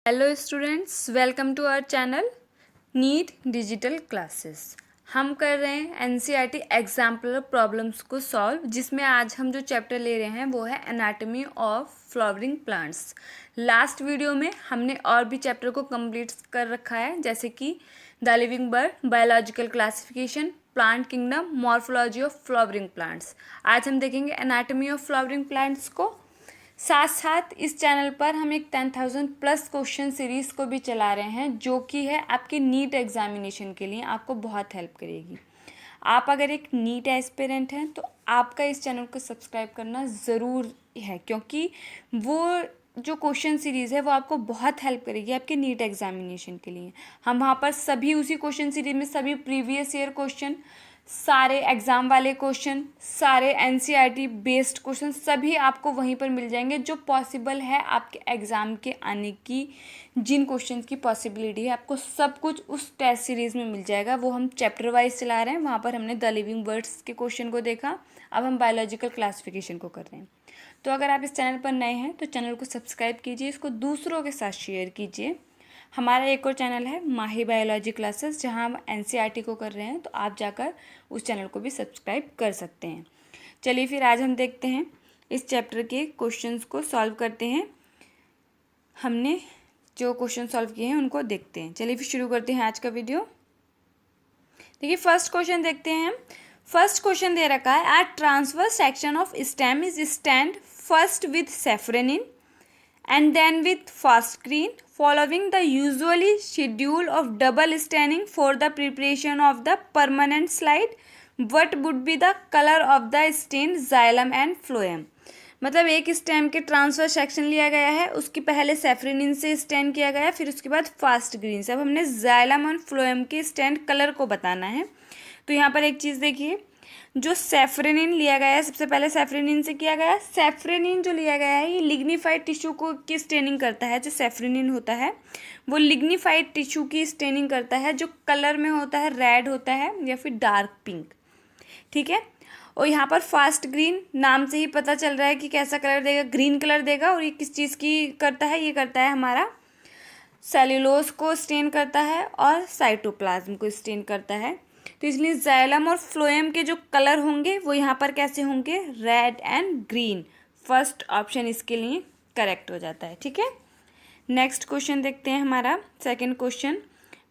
Hello students, welcome to our channel NEET digital classes. हम कर रहे हैं एनसीईआरटी एग्जाम्पलर प्रॉब्लम्स को सॉल्व, जिसमें आज हम जो चैप्टर ले रहे हैं वो है anatomy of flowering plants. Last video में हमने और भी चैप्टर को कंप्लीट कर रखा है, जैसे कि the living bird, biological classification, plant kingdom, morphology of flowering plants. आज हम देखेंगे एनाटॉमी ऑफ फ्लावरिंग प्लांट्स को। साथ साथ इस चैनल पर हम एक 10,000 प्लस क्वेश्चन सीरीज़ को भी चला रहे हैं, जो कि है आपके नीट एग्जामिनेशन के लिए आपको बहुत हेल्प करेगी। आप अगर एक नीट एस्पिरेंट हैं तो आपका इस चैनल को सब्सक्राइब करना ज़रूर है, क्योंकि वो जो क्वेश्चन सीरीज़ है वो आपको बहुत हेल्प करेगी आपके नीट एग्जामिनेशन के लिए। हम वहाँ पर सभी उसी क्वेश्चन सीरीज में सभी प्रीवियस ईयर क्वेश्चन, सारे एग्ज़ाम वाले क्वेश्चन, सारे एनसीईआरटी बेस्ड क्वेश्चन सभी आपको वहीं पर मिल जाएंगे, जो पॉसिबल है आपके एग्ज़ाम के आने की। जिन क्वेश्चन की पॉसिबिलिटी है आपको सब कुछ उस टेस्ट सीरीज़ में मिल जाएगा। वो हम चैप्टर वाइज चला रहे हैं। वहाँ पर हमने द लिविंग बर्ड्स के क्वेश्चन को देखा, अब हम बायोलॉजिकल क्लासिफिकेशन को कर रहे हैं। तो अगर आप इस चैनल पर नए हैं तो चैनल को सब्सक्राइब कीजिए, इसको दूसरों के साथ शेयर कीजिए। हमारा एक और चैनल है माही बायोलॉजी क्लासेस, जहां हम एनसीईआरटी को कर रहे हैं, तो आप जाकर उस चैनल को भी सब्सक्राइब कर सकते हैं। चलिए फिर आज हम देखते हैं इस चैप्टर के क्वेश्चंस को सॉल्व करते हैं। हमने जो क्वेश्चन सॉल्व किए हैं उनको देखते हैं। चलिए फिर शुरू करते हैं आज का वीडियो। देखिए फर्स्ट क्वेश्चन देखते हैं हम। फर्स्ट क्वेश्चन दे रखा है, are transverse section of stem is stained first with safranin and then with fast green following the usually schedule of double staining for the preparation of the permanent slide. What would be the color of the stain xylem and phloem? मतलब एक stem के transfer section लिया गया है, उसकी पहले safranin से stand किया गया है, फिर उसके बाद फास्ट ग्रीन से। अब हमने जाइलम और फ्लोएम के स्टेन कलर को बताना है। तो यहाँ पर एक चीज़ देखिए, जो सेफ्रेनिन लिया गया है, सबसे पहले सेफ्रेनिन से किया गया। सेफ्रेनिन जो लिया गया है ये लिग्निफाइड टिश्यू को की स्टेनिंग करता है। जो सेफ्रेनिन होता है वो लिग्निफाइड टिश्यू की स्टेनिंग करता है, जो कलर में होता है रेड होता है या फिर डार्क पिंक, ठीक है। और यहाँ पर फास्ट ग्रीन नाम से ही पता चल रहा है कि कैसा कलर देगा, ग्रीन कलर देगा। और ये किस चीज़ की करता है, ये करता है हमारा सेल्यूलोज को स्टेन करता है और साइटोप्लाज्म को स्टेन करता है। तो इसलिए जाइलम और फ्लोएम के जो कलर होंगे वो यहाँ पर कैसे होंगे, red and green. First option इसके लिए करेक्ट हो जाता है, ठीक है। नेक्स्ट क्वेश्चन देखते हैं हमारा second question,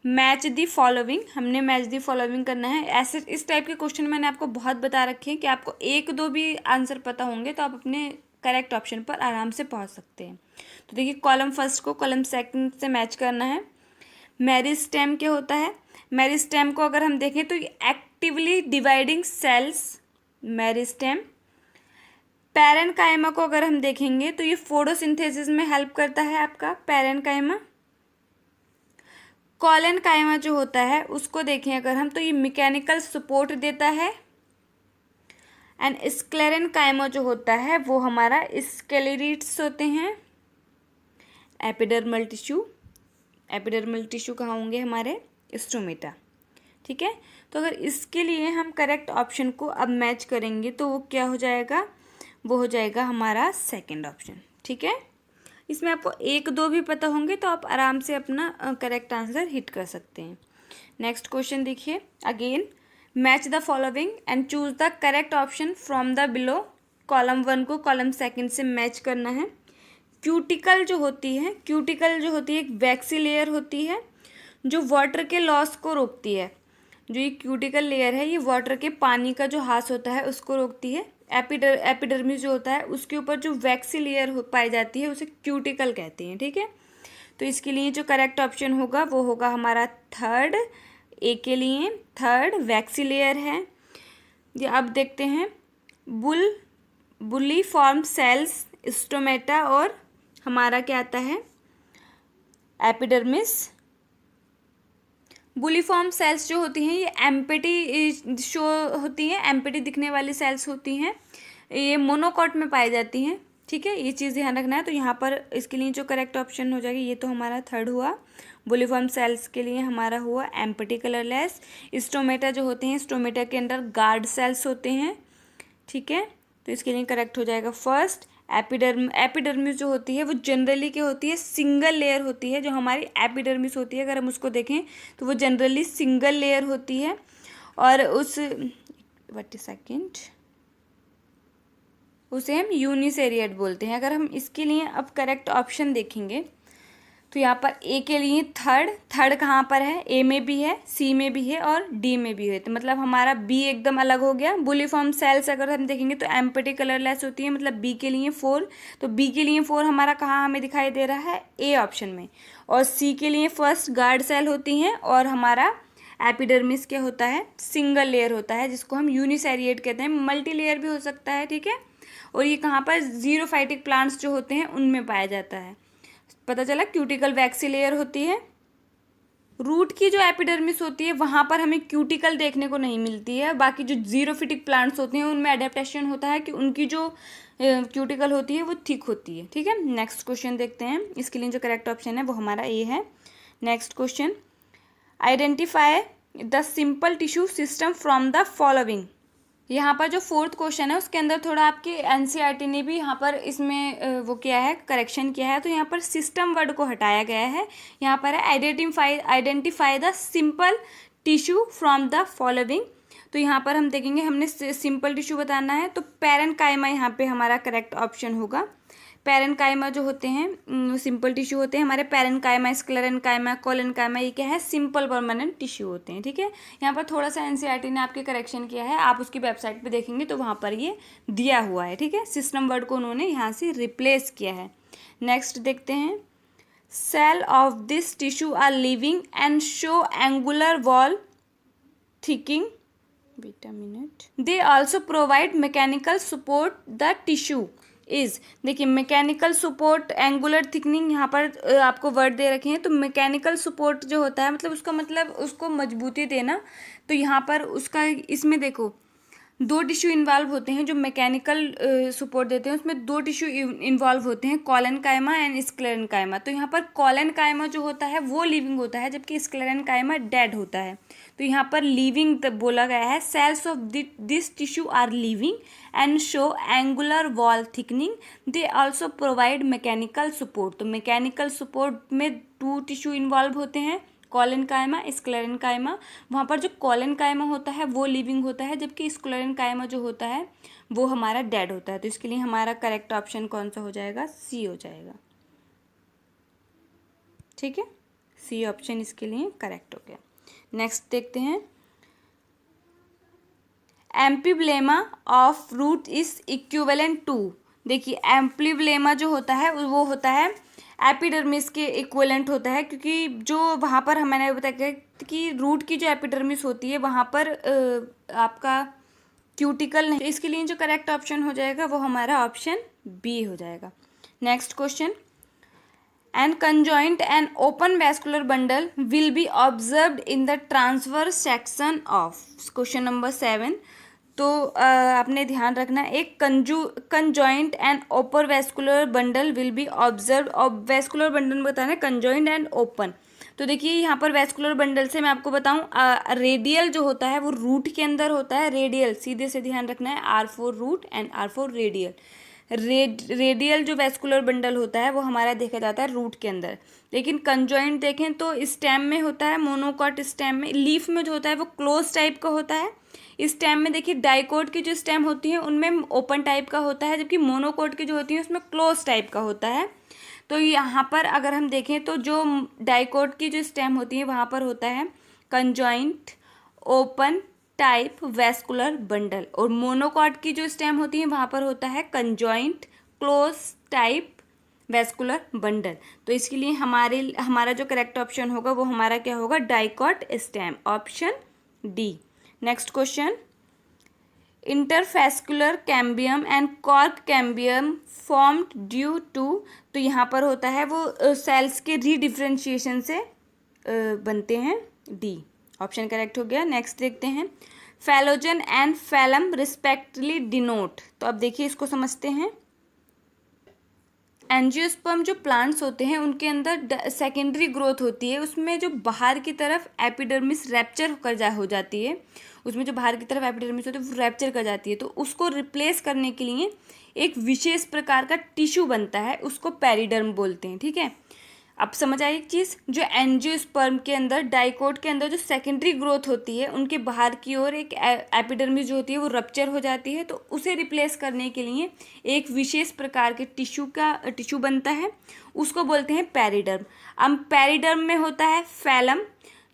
match the following. हमने मैच दी फॉलोइंग करना है। ऐसे इस टाइप के क्वेश्चन मैंने आपको बहुत बता रखे हैं कि आपको एक दो भी आंसर पता होंगे तो आप अपने करेक्ट ऑप्शन पर आराम से पहुँच सकते हैं। तो देखिए कॉलम फर्स्ट को कॉलम सेकंड से मैच करना है। मेरिस्टेम क्या होता है, मेरिस्टेम को अगर हम देखें तो actively dividing cells meristem. Parenchyma को अगर हम देखेंगे तो ये फोटोसिंथेसिस में हेल्प करता है आपका पैरेन्काइमा। कॉलेनकाइमा जो होता है उसको देखें अगर हम, तो ये मैकेनिकल सपोर्ट देता है। एंड स्क्लेरेनकाइमा जो होता है वो हमारा स्केलेरिट्स होते हैं। एपिडर्मल टिश्यू, एपिडर्मल टिश्यू कहाँ होंगे हमारे, स्टोमेटा, ठीक है। तो अगर इसके लिए हम करेक्ट ऑप्शन को अब मैच करेंगे तो वो क्या हो जाएगा, वो हो जाएगा हमारा सेकंड ऑप्शन, ठीक है। इसमें आपको एक दो भी पता होंगे तो आप आराम से अपना करेक्ट आंसर हिट कर सकते हैं। नेक्स्ट क्वेश्चन देखिए, again match the following and choose the correct option from the below. Column one को कॉलम सेकंड से मैच करना है। क्यूटिकल जो होती है, क्यूटिकल जो होती है एक वैक्सी लेयर होती है जो वाटर के लॉस को रोकती है। जो ये क्यूटिकल लेयर है ये वाटर के पानी का जो हास होता है उसको रोकती है। एपिडर्मिस जो होता है उसके ऊपर जो वैक्सी लेयर पाई जाती है उसे क्यूटिकल कहते हैं, ठीक है। तो इसके लिए जो करेक्ट ऑप्शन होगा वो होगा हमारा थर्ड, ए के लिए थर्ड वैक्सी लेयर है। ये अब देखते हैं बुली फॉर्म सेल्स, स्टोमेटा और हमारा क्या आता है एपिडर्मिस। बुलीफॉर्म सेल्स जो होती हैं ये एम्पिटी शो होती हैं, एम्पिटी दिखने वाली सेल्स होती हैं, ये मोनोकॉट में पाई जाती हैं, ठीक है। ये चीज़ ध्यान रखना है। तो यहाँ पर इसके लिए जो करेक्ट ऑप्शन हो जाएगी, ये तो हमारा थर्ड हुआ। बुलीफॉर्म सेल्स के लिए हमारा हुआ एम्पिटी कलरलेस। स्टोमेटा जो होते हैं, स्टोमेटा के अंदर गार्ड सेल्स होते हैं, ठीक है। तो इसके लिए करेक्ट हो जाएगा फर्स्ट। एपिडर्मिस जो होती है वो जनरली क्या होती है, सिंगल लेयर होती है। जो हमारी एपिडर्मिस होती है अगर हम उसको देखें तो वो जनरली सिंगल लेयर होती है। और उसे हम यूनिसेरिएट बोलते हैं। अगर हम इसके लिए अब करेक्ट ऑप्शन देखेंगे तो यहाँ पर ए के लिए थर्ड कहाँ पर है, ए में भी है, सी में भी है और डी में भी है। तो मतलब हमारा बी एकदम अलग हो गया। बुलिफॉर्म सेल्स अगर हम देखेंगे तो एम्प्टी कलरलेस होती है, मतलब बी के लिए 4। तो बी के लिए 4 हमारा कहाँ हमें दिखाई दे रहा है, ए ऑप्शन में। और सी के लिए फर्स्ट गार्ड सेल होती हैं और हमारा एपिडर्मिस क्या होता है, सिंगल लेयर होता है, जिसको हम यूनिसेरिएट कहते हैं। मल्टी लेयर भी हो सकता है, ठीक है। और ये कहाँ पर, जीरोफाइटिक प्लांट्स जो होते हैं उनमें पाया जाता है। पता चला, क्यूटिकल वैक्सी लेयर होती है। रूट की जो एपिडर्मिस होती है वहाँ पर हमें क्यूटिकल देखने को नहीं मिलती है। बाकी जो जीरोफिटिक प्लांट्स होते हैं उनमें अडेप्टेशन होता है कि उनकी जो क्यूटिकल होती है वो थिक होती है, ठीक है। नेक्स्ट क्वेश्चन देखते हैं। इसके लिए जो करेक्ट ऑप्शन है वो हमारा ए है। Next question, identify the simple tissue system from the following. यहाँ पर जो फोर्थ क्वेश्चन है उसके अंदर थोड़ा आपके एनसीईआरटी ने भी यहाँ पर इसमें वो किया है, करेक्शन किया है। तो यहाँ पर सिस्टम वर्ड को हटाया गया है। यहाँ पर है identify the simple tissue from the following. तो यहाँ पर हम देखेंगे, हमने सिंपल टिश्यू बताना है तो पैरेन्काइमा यहाँ पे हमारा करेक्ट ऑप्शन होगा। पैरेन्काइमा जो होते हैं सिंपल टिश्यू होते हैं हमारे। पैरेन्काइमा, स्क्लेरेन्काइमा, कोलेन्काइमा, ये क्या है, सिंपल परमानेंट टिश्यू होते हैं, ठीक है। यहाँ पर थोड़ा सा एनसीईआरटी ने आपके करेक्शन किया है, आप उसकी वेबसाइट पे देखेंगे तो वहाँ पर ये दिया हुआ है, ठीक है। सिस्टम वर्ड को उन्होंने यहाँ से रिप्लेस किया है। नेक्स्ट देखते हैं, cell of this tissue are living and show angular wall thickening, wait a minute, they also provide mechanical support the tissue is. देखिए, मैकेनिकल सपोर्ट, एंगुलर थिकनिंग, यहाँ पर आपको वर्ड दे रखे हैं। तो मैकेनिकल सपोर्ट जो होता है मतलब उसका मतलब उसको मजबूती देना। तो यहाँ पर उसका, इसमें देखो 2 टिश्यू इन्वॉल्व होते हैं जो मैकेनिकल सपोर्ट देते हैं। उसमें 2 टिश्यू इन्वॉल्व होते हैं, कोलेन्काइमा एंड स्क्लेरेन्काइमा। तो यहाँ पर कोलेन्काइमा जो होता है वो लिविंग होता है जबकि स्क्लेरेन्काइमा डेड होता है। तो यहाँ पर लिविंग बोला गया है। Cells of this tissue are living and show angular wall thickening, they also provide mechanical support. तो मैकेनिकल सपोर्ट में 2 टिश्यू इन्वॉल्व होते हैं, कोलेन्काइमा, स्क्लेरेन्काइमा। वहाँ पर जो कोलेन्काइमा होता है वो लिविंग होता है जबकि स्क्लेरेन्काइमा जो होता है वो हमारा डेड होता है। तो इसके लिए हमारा करेक्ट ऑप्शन कौन सा हो जाएगा, सी हो जाएगा, ठीक है। सी ऑप्शन इसके लिए करेक्ट हो गया। नेक्स्ट देखते हैं, amphiblema of root is equivalent to. देखिए, एम्फीब्लेमा जो होता है वो होता है एपिडर्मिस के इक्विवेलेंट होता है, क्योंकि जो वहाँ पर मैंने बताया कि रूट की जो एपिडर्मिस होती है वहाँ पर आपका क्यूटिकल नहीं। तो इसके लिए जो करेक्ट ऑप्शन हो जाएगा वो हमारा ऑप्शन बी हो जाएगा। Next question, and conjoint and open vascular bundle will be observed in the transverse section of. Question number 7। तो आपने ध्यान रखना, एक conjoint and open vascular bundle will be observe. और वैस्कुलर बंडल बताना है कंजॉइंट एंड ओपन। तो देखिए यहाँ पर वैस्कुलर बंडल से मैं आपको बताऊँ, रेडियल जो होता है वो रूट के अंदर होता है। रेडियल सीधे से ध्यान रखना है, R4 root and R4 radial. Radial जो वैस्कुलर बंडल होता है वो हमारा देखा जाता है रूट के अंदर। लेकिन कंजॉइंट देखें तो स्टेम में होता है, मोनोकॉट स्टेम में। लीफ में जो होता है वो क्लोज टाइप का होता है। स्टेम में देखिए डाइकोट की जो स्टेम होती है उनमें ओपन टाइप का होता है, जबकि मोनोकोट की जो होती है उसमें क्लोज टाइप का होता है। तो यहाँ पर अगर हम देखें तो जो डाइकोट की जो स्टेम होती है वहाँ पर होता है conjoint open type vascular bundle, और मोनोकॉट की जो स्टेम होती है वहाँ पर होता है conjoint close type vascular bundle. तो इसके लिए हमारा जो करेक्ट ऑप्शन होगा वो हमारा क्या होगा, dicot stem, option D. Next question, interfascicular cambium and cork cambium formed due to. तो यहाँ पर होता है वो सेल्स के रीडिफ्रेंशिएशन से बनते हैं, डी ऑप्शन करेक्ट हो गया। नेक्स्ट देखते हैं, phellogen and phellum respectively denote. तो अब देखिए इसको समझते हैं। एंजियोस्पर्म जो प्लांट्स होते हैं उनके अंदर सेकेंडरी ग्रोथ होती है, उसमें जो बाहर की तरफ एपिडर्मिस रैप्चर हो जाती है, उसमें जो बाहर की तरफ एपिडर्मिस होती है वो रैप्चर कर जाती है, तो उसको रिप्लेस करने के लिए एक विशेष प्रकार का टिश्यू बनता है, उसको पेरिडर्म बोलते हैं। ठीक है, अब समझ आई एक चीज़, जो एंजियोस्पर्म के अंदर डाइकोट के अंदर जो सेकेंडरी ग्रोथ होती है उनके बाहर की ओर एक एपिडर्मिस जो होती है वो रप्चर हो जाती है, तो उसे रिप्लेस करने के लिए एक विशेष प्रकार के टिश्यू बनता है, उसको बोलते हैं पेरिडर्म। अब पेरिडर्म में होता है फैलम,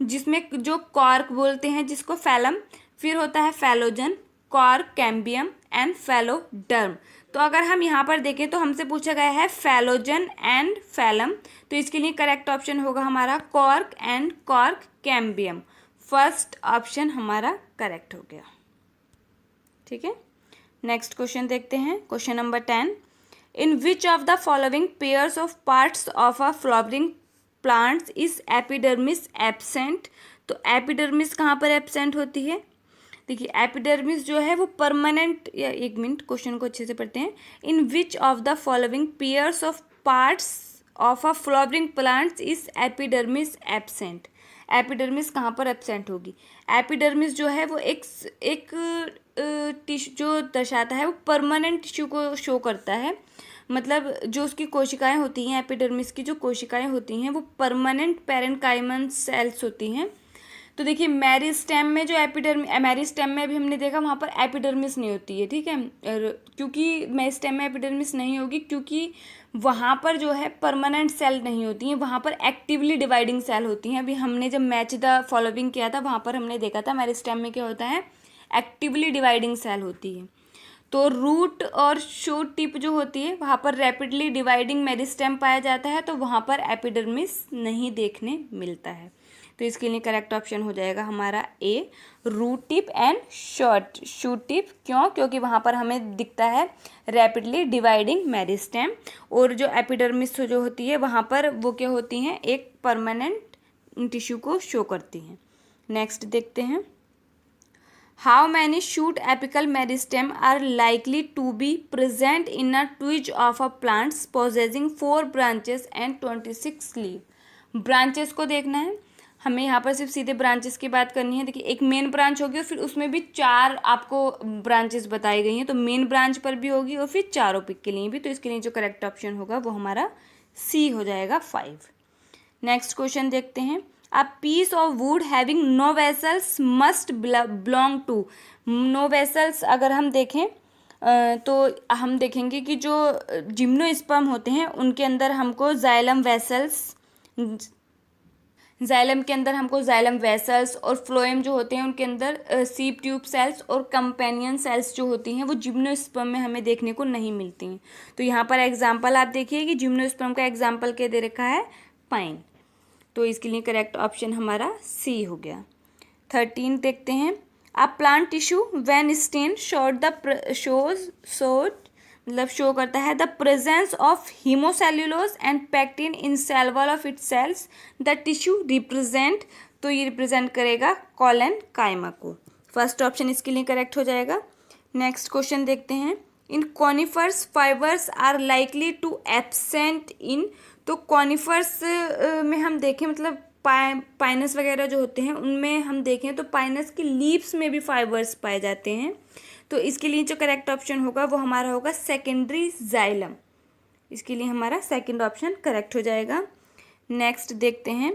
जिसमें जो कॉर्क बोलते हैं जिसको फैलम, फिर होता है phellogen, cork, cambium and phelloderm. तो अगर हम यहाँ पर देखें तो हमसे पूछा गया है फैलोजन एंड फैलम, तो इसके लिए करेक्ट ऑप्शन होगा हमारा cork and cork cambium. First option हमारा करेक्ट हो गया। ठीक है, नेक्स्ट क्वेश्चन देखते हैं, question number 10। In which of the following pairs of parts of a flowering plants is epidermis absent. तो एपिडर्मिस कहाँ पर एब्सेंट होती है? देखिए एपिडर्मिस जो है वो परमानेंट, या एक मिनट क्वेश्चन को अच्छे से पढ़ते हैं। In which of the following pairs of parts of a flowering plants is epidermis absent. Epidermis कहाँ पर एब्सेंट होगी? एपिडर्मिस जो है वो एक टिश्यू जो दर्शाता है वो परमानेंट टिश्यू को शो करता है, मतलब जो उसकी कोशिकाएं होती हैं, एपिडर्मिस की जो कोशिकाएं होती हैं वो परमानेंट पेरेन्काइमल सेल्स होती हैं। तो देखिए मेरिस्टेम में जो मेरिस्टेम में अभी हमने देखा वहाँ पर एपिडर्मिस नहीं होती है। ठीक है, क्योंकि मेरिस्टेम में एपिडर्मिस नहीं होगी क्योंकि वहाँ पर जो है परमानेंट सेल नहीं होती हैं, वहाँ पर एक्टिवली डिवाइडिंग सेल होती हैं। अभी हमने जब मैच द फॉलोइंग किया था वहाँ पर हमने देखा था मेरिस्टेम में क्या होता है, एक्टिवली डिवाइडिंग सेल होती है। तो रूट और शूट टिप जो होती है वहाँ पर रैपिडली डिवाइडिंग मेरिस्टेम पाया जाता है, तो वहाँ पर एपिडर्मिस नहीं देखने मिलता है। तो इसके लिए करेक्ट ऑप्शन हो जाएगा हमारा A, root tip and shoot tip. क्यों? क्योंकि वहाँ पर हमें दिखता है रैपिडली डिवाइडिंग मेरिस्टेम, और जो एपिडर्मिस जो होती है वहाँ पर वो क्या होती हैं, एक परमानेंट टिश्यू को शो करती हैं। नेक्स्ट देखते हैं, how many shoot apical meristem are likely to be present in a twig of a plants possessing 4 branches and 26 leave. Branches को देखना है हमें, यहाँ पर सिर्फ सीधे ब्रांचेस की बात करनी है। देखिए एक मेन ब्रांच होगी और फिर उसमें भी 4 आपको ब्रांचेस बताई गई हैं, तो मेन ब्रांच पर भी होगी और फिर चारों पिक के लिए भी। तो इसके लिए जो करेक्ट ऑप्शन होगा वो हमारा सी हो जाएगा 5। नेक्स्ट क्वेश्चन देखते हैं, a piece of wood having no vessels must belong to. No vessels अगर हम देखें तो हम देखेंगे कि जो जिम्नोस्पर्म होते हैं उनके अंदर हमको जाइलम के अंदर हमको जाइलम वेसल्स, और फ्लोएम जो होते हैं उनके अंदर सीप ट्यूब सेल्स और कंपेनियन सेल्स जो होती हैं वो जिम्नोस्पर्म में हमें देखने को नहीं मिलती हैं। तो यहाँ पर एग्जांपल आप देखिए कि जिम्नोस्पर्म का एग्जांपल क्या दे रखा है, पाइन। तो इसके लिए करेक्ट ऑप्शन हमारा सी हो गया। 13 देखते हैं, a plant tissue when stain show करता है the presence of hemicellulose and pectin in cell wall of its cells, the tissue represent. तो ये रिप्रेजेंट करेगा कॉलन काइमा को। फर्स्ट ऑप्शन इसके लिए करेक्ट हो जाएगा। नेक्स्ट क्वेश्चन देखते हैं, in conifers fibres are likely to absent in. तो कॉनिफर्स में हम देखें मतलब पाइनस वगैरह जो होते हैं उनमें हम देखें तो पाइनस की लीव्स में भी फाइबर्स पाए जाते हैं। तो इसके लिए जो करेक्ट ऑप्शन होगा वो हमारा होगा सेकेंडरी जाइलम। इसके लिए हमारा सेकंड ऑप्शन करेक्ट हो जाएगा। नेक्स्ट देखते हैं,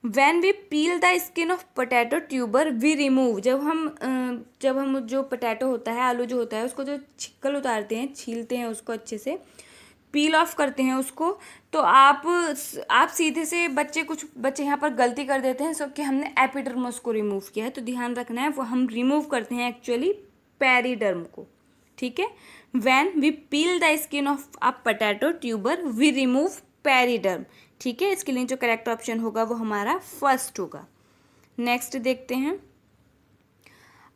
when we peel the skin of potato tuber we remove. जब हम जो पोटैटो होता है, आलू जो होता है, उसको जो छिक्कल उतारते हैं, छीलते हैं उसको अच्छे से, पील ऑफ करते हैं उसको, तो आप सीधे से कुछ बच्चे यहाँ पर गलती कर देते हैं सब कि हमने एपिडर्मिस को रिमूव किया है। तो ध्यान रखना है वो हम रिमूव करते हैं एक्चुअली पेरिडर्म को। ठीक है, when we peel the skin of a potato tuber we remove periderm. ठीक है, इसके लिए जो करेक्ट ऑप्शन होगा वो हमारा फर्स्ट होगा। नेक्स्ट देखते हैं,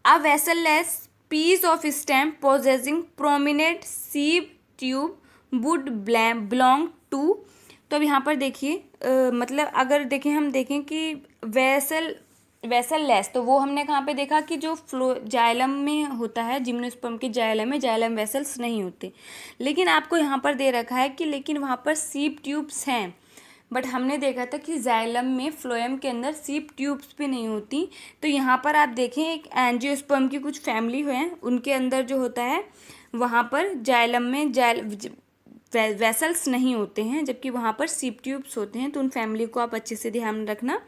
a vesselless piece of stem possessing prominent sieve tube would belong to. तो अब यहाँ पर देखिए मतलब अगर देखें हम देखें कि वेसल वेसल लेस, तो वो हमने कहाँ पे देखा कि जो फ्लो जाइलम में होता है, जिम्नोस्पर्म के जाइलम में जाइलम वेसल्स नहीं होते। लेकिन आपको यहाँ पर दे रखा है कि लेकिन वहाँ पर सीप ट्यूब्स हैं, बट हमने देखा था कि जाइलम में फ्लोएम के अंदर सीप ट्यूब्स भी नहीं होती। तो यहाँ पर आप देखें एक एंजियोस्पर्म की कुछ फैमिली हैं, उनके अंदर जो होता है वहाँ पर जाइलम में वेसल्स नहीं होते हैं, जबकि वहाँ पर सीप ट्यूब्स होते हैं। तो उन फैमिली को आप अच्छे से ध्यान रखना।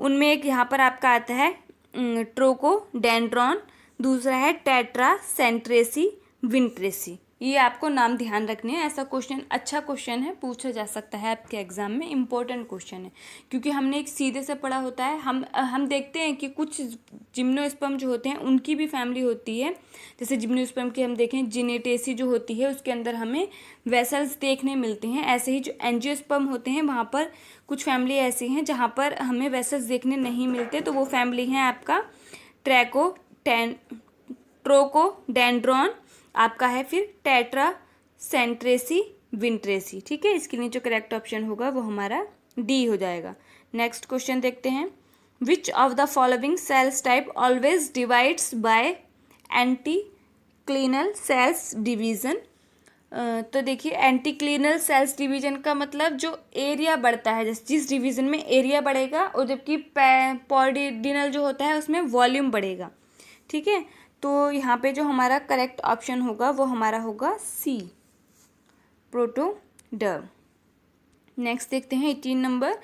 उनमें एक यहाँ पर आपका आता है ट्रोकोडेंड्रॉन, दूसरा है टेट्रा सेंट्रेसी विंट्रेसी। ये आपको नाम ध्यान रखने हैं। ऐसा क्वेश्चन, अच्छा क्वेश्चन है, पूछा जा सकता है आपके एग्जाम में, इंपॉर्टेंट क्वेश्चन है, क्योंकि हमने एक सीधे से पढ़ा होता है। हम देखते हैं कि कुछ जिम्नोस्पर्म जो होते हैं उनकी भी फैमिली होती है। जैसे जिम्नोस्पर्म की हम देखें जिनेटेसी जो होती है, उसके अंदर हमें वेसल्स देखने मिलते हैं। ऐसे ही जो एंजियोस्पर्म होते हैं वहाँ पर कुछ फैमिली ऐसी हैं जहाँ पर हमें वेसल्स देखने नहीं मिलते। तो वो फैमिली है आपका ट्रोकोडेंड्रॉन, आपका है फिर टेट्रा सेंट्रेसी विंट्रेसी। ठीक है, इसके लिए जो करेक्ट ऑप्शन होगा वो हमारा डी हो जाएगा। नेक्स्ट क्वेश्चन देखते हैं। Which of the following cells type always divides by anticlinal cells division. तो देखिए एंटीक्लिनल सेल्स डिवीजन का मतलब जो एरिया बढ़ता है, जैसे जिस डिवीजन में एरिया बढ़ेगा, और जबकि पॉलीडिनल जो होता है उसमें वॉल्यूम बढ़ेगा। ठीक है, तो यहाँ पे जो हमारा करेक्ट ऑप्शन होगा वो हमारा होगा सी, प्रोटोडर्म। नेक्स्ट देखते हैं 18 number.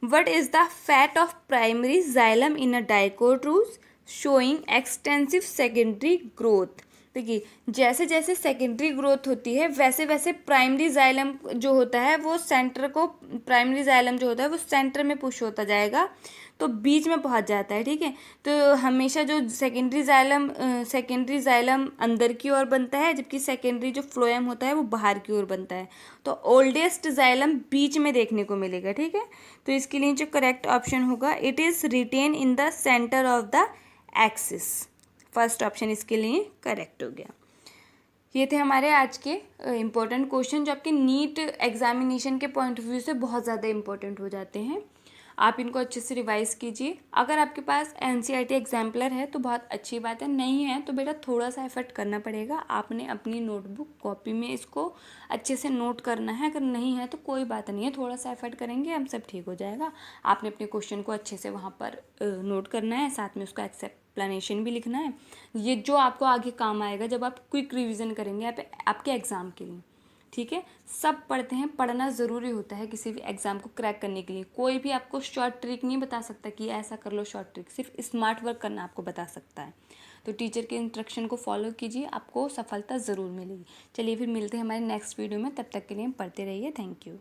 What is the fate of primary xylem in a dicots showing extensive secondary growth. देखिए जैसे जैसे सेकेंडरी ग्रोथ होती है वैसे वैसे प्राइमरी जाइलम जो होता है वो प्राइमरी जाइलम जो होता है वो सेंटर में पुश होता जाएगा, तो बीच में पहुंच जाता है। ठीक है, तो हमेशा जो सेकेंडरी जाइलम अंदर की ओर बनता है, जबकि सेकेंडरी जो फ्लोएम होता है वो बाहर की ओर बनता है। तो ओल्डेस्ट जाइलम बीच में देखने को मिलेगा। ठीक है, तो इसके लिए जो करेक्ट ऑप्शन होगा it is retained in the centre of the axis. First option इसके लिए करेक्ट हो गया। ये थे हमारे आज के इम्पोर्टेंट क्वेश्चन जो आपके नीट एग्जामिनेशन के पॉइंट ऑफ व्यू से बहुत ज़्यादा इम्पोर्टेंट हो जाते हैं। आप इनको अच्छे से रिवाइज कीजिए। अगर आपके पास एनसीईआरटी एग्जाम्पलर है तो बहुत अच्छी बात है, नहीं है तो बेटा थोड़ा सा एफर्ट करना पड़ेगा। आपने अपनी नोटबुक कॉपी में इसको अच्छे से नोट करना है। अगर नहीं है तो कोई बात नहीं है, थोड़ा सा एफर्ट करेंगे हम सब ठीक हो जाएगा। आपने अपने क्वेश्चन को अच्छे से वहाँ पर नोट करना है, साथ में उसका एक्सप्लेनेशन भी लिखना है। ये जो आपको आगे काम आएगा जब आप क्विक रिविज़न करेंगे आपके एग्ज़ाम के लिए। ठीक है, सब पढ़ते हैं, पढ़ना ज़रूरी होता है किसी भी एग्ज़ाम को क्रैक करने के लिए। कोई भी आपको शॉर्ट ट्रिक नहीं बता सकता कि ऐसा कर लो शॉर्ट ट्रिक, सिर्फ स्मार्ट वर्क करना आपको बता सकता है। तो टीचर के इंस्ट्रक्शन को फॉलो कीजिए, आपको सफलता ज़रूर मिलेगी। चलिए फिर मिलते हैं हमारे नेक्स्ट वीडियो में, तब तक के लिए पढ़ते रहिए। Thank you.